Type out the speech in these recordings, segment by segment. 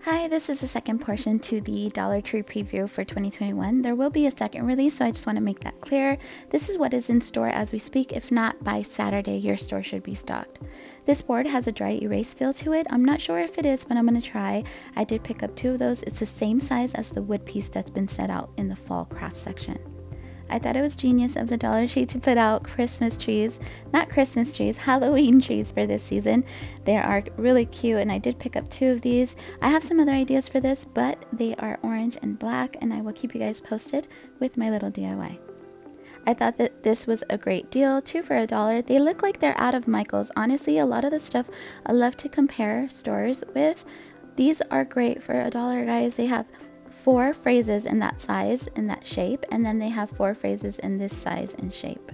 Hi, this is the second portion to the Dollar Tree preview for 2021. There will be a second release, so I just want to make that clear. This is what is in store as we speak. If not, by Saturday, your store should be stocked. This board has a dry erase feel to it. I'm not sure if it is, but I'm going to try. I did pick up 2 of those. It's the same size as the wood piece that's been set out in the fall craft section. I thought it was genius of the Dollar Tree to put out Christmas trees, not Christmas trees, Halloween trees for this season. They are really cute, and I did pick up 2 of these. I have some other ideas for this, but they are orange and black, and I will keep you guys posted with my little DIY. I thought that this was a great deal, 2 for $1. They look like they're out of Michael's. Honestly, a lot of the stuff I love to compare stores with. These are great for $1, guys. They have 4 phrases in that size, in that shape, and then they have 4 phrases in this size and shape.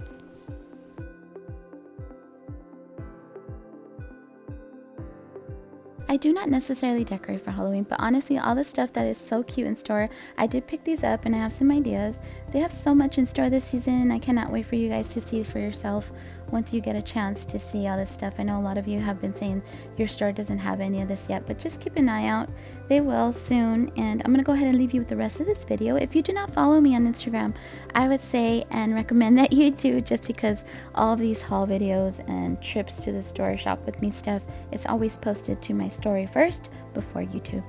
I do not necessarily decorate for Halloween, but honestly, all the stuff that is so cute in store, I did pick these up and I have some ideas. They have so much in store this season. I cannot wait for you guys to see it for yourself once you get a chance to see all this stuff. I know a lot of you have been saying your store doesn't have any of this yet, but just keep an eye out. They will soon, and I'm going to go ahead and leave you with the rest of this video. If you do not follow me on Instagram, I would say and recommend that you do, just because all of these haul videos and trips to the store, shop with me stuff, it's always posted to my story first before YouTube.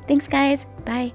Thanks guys, bye.